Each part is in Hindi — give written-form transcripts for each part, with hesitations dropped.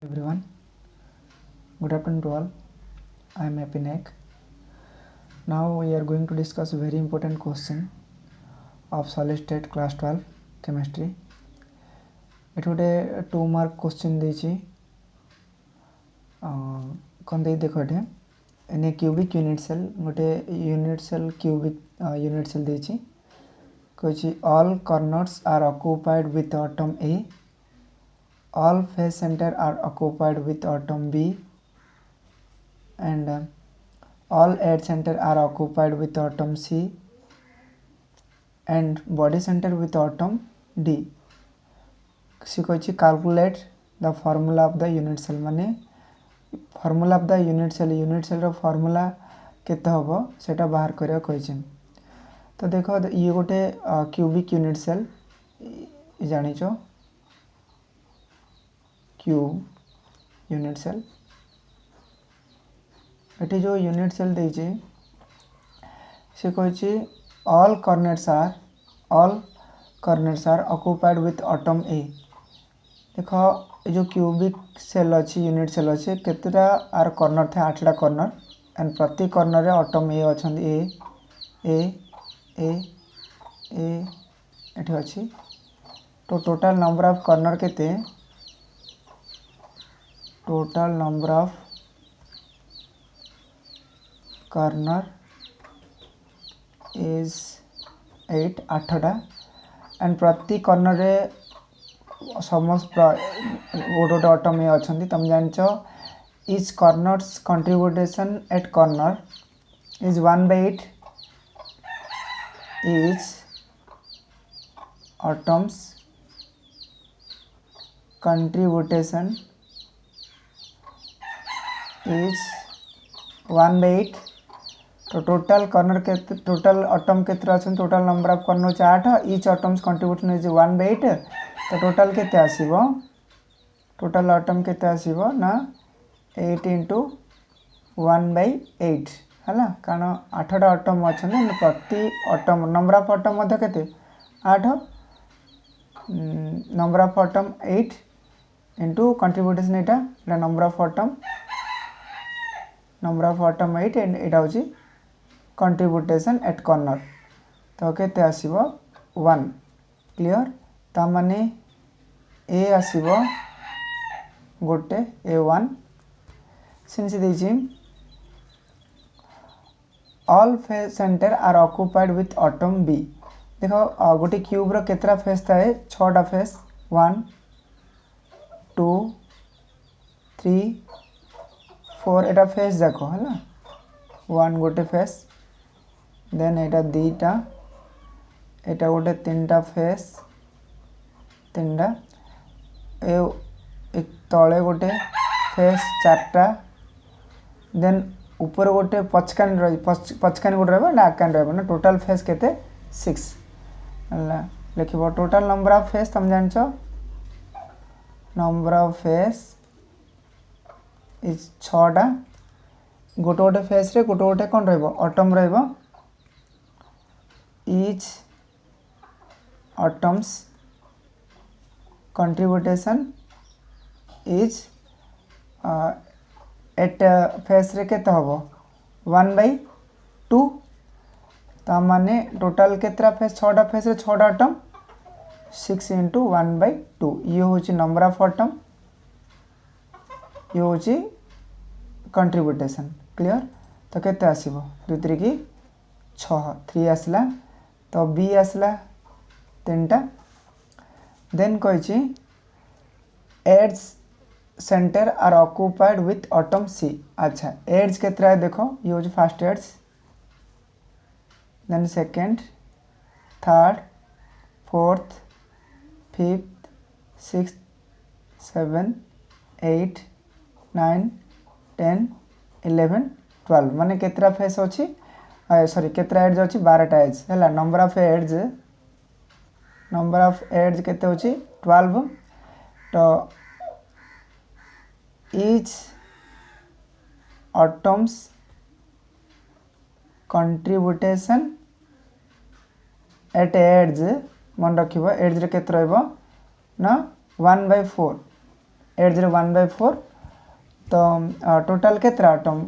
Everyone, good afternoon to all. I am Happy Naik. Now we are going to discuss a very important question of solid state class 12 chemistry. It would a 2 mark question देछि कौन दे देखो एठे एने क्यूबिक यूनिट सेल गोटे unit cell cubic unit cell देछि कहछि all corners are occupied with atom A, all face center are occupied with atom B, and all edge center are occupied with atom C, and body center with atom D. she कहछि calculate the formula of the unit cell माने formula of the unit cell row formula केते हबो सेटा बाहर करिया कहछि। तो देखो ये गोटे क्यूबिक यूनिट सेल जानिचो क्यूब यूनिट सेल एटी जो यूनिट सेल देछि से कहछि all corners are occupied with atom A। देखो ये जो क्यूबिक सेल अछि यूनिट सेल अछि केतेटा आर कॉर्नर थे 8टा कॉर्नर एंड प्रति कॉर्नर रे एटम ए अछन ए एठी अछि। तो टोटल नंबर ऑफ कॉर्नर केते total number of corner is 8टा एंड प्रति कॉर्नर रे समस्त गोटे अटम अच्छा तुम जान each corners contribution at corner is 1/8 each atoms contribution is 1/8। तो टोटल कॉर्नर के टोटल अटम के total number of corner 8 each atoms contribution is 1/8। तो टोटल केते आसीबो टोटल अटम केते आसीबो ना 8 into 1/8 हला कारण 8टा अटम अछन प्रति अटम नंबर ऑफ अटम मध्य केते 8 number of autumn 8 into कंट्रीब्यूटेशन Etah number of autumn 8 and एटा होची कंट्रीब्यूटेशन एट कॉर्नर। तो केते आसीबो 1 क्लियर ता माने ए आसीबो गोटे A1 सिंस देछि all face center are occupied with atom B। देखो गोटे क्यूब रो केतरा फेस थाए 6टा फेस 1 2 3 4 एटा फेस जाको हला 1 गोटे फेस देन एटा दीटा एटा गोटे 3टा फेस 3टा ए तळे गोटे फेस 4टा देन ऊपर गोटे पचकान गोटे रहबो ना आकान रहबो ना टोटल फेस केते 6 लिखिबो टोटल नंबर ऑफ फेस तुम जानछो नंबर ऑफ फेस इज 6टा गोटे गोटे फेस रे गोटे गोटे कोन रहबो अटम रहबो each atoms contribution is at face रे केते हबो 1/2 ता माने टोटल केतरा फेस 6टा फेस रे 6टा अटम 6 into 1/2 ये होची नंबर ऑफ अटम ये होची कंट्रीब्यूटेशन क्लियर। तो केते आसीबो 2 3 की 6 3 आसला तो बी आसला 3टा देन कहछि edges center are occupied with atom C. अच्छा एड्स केतरा देखो ये होची first edges then second third fourth fifth sixth 7 8 9 10 11 12 माने केतरा फेस अछि सॉरी केतरा एड्स अछि 12टा एड्स हैला नंबर ऑफ एड्स केते अछि 12। तो each atoms contribution at edge मन रखिबो एड्स रे केते रहबो ना 1/4 801/4 तो टोटल केतरा आटम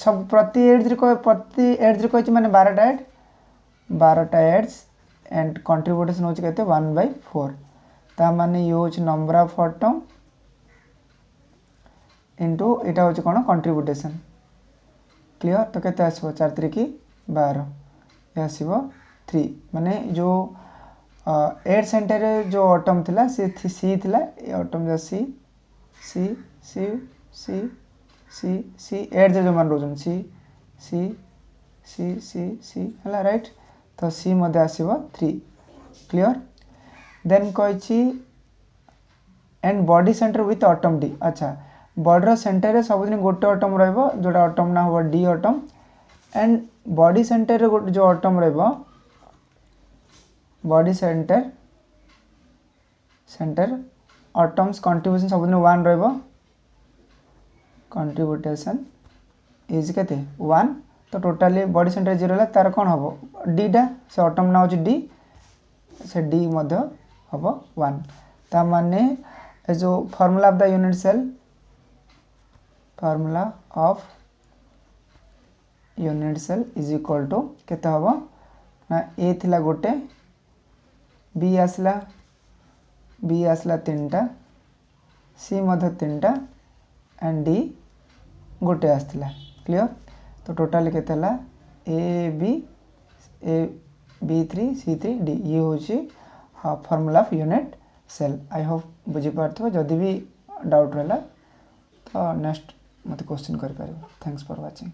सब प्रति एड्स कही माने 12टा एड 12टा एड्स एंड कंट्रीब्यूटेशन होची केते 1/4 ता माने ये होची नंबर ऑफ आटम इनटू एटा होची कोन कंट्रीब्यूटेशन क्लियर तो केते आसबो 4 3 की 12 ये आसबो 3 माने जो 8 सेंटर जो आटम थिला से सी थिला ए आटम जो सी सी सी सी सी सी 8 जो मान रोजन सी सी सी सी सी हला राइट तो सी मध्ये आसीबो 3 क्लियर देन कहछि and body center with atom D अच्छा बॉडी सेंटर रे सब दिन गोटे आटम रहबो जोटा आटम ना हो the atom and body centre रे जो आटम रहबो बॉडी सेंटर आटम्स कंट्रीब्यूशन सब दिन 1 रहबो कंट्रीब्यूटेशन इज केते 1 तो टोटली बॉडी सेंटर 0 ला तार कोन हबो डी डा से आटम ना हो डी से डी मध्ये हबो 1 ता माने ए जो formula of the unit cell is equal to केते हबो ना ए थिला गोटे बी आसला 3टा सी मध्ये 3टा एंड डी गोटे आसला क्लियर तो टोटल केते हला ए बी 3 सी 3 डी ये होची formula of unit cell I hope बुझी पारथो जदी भी डाउट रहला तो नेक्स्ट मते क्वेश्चन कर पारिबो थैंक्स फॉर वाचिंग।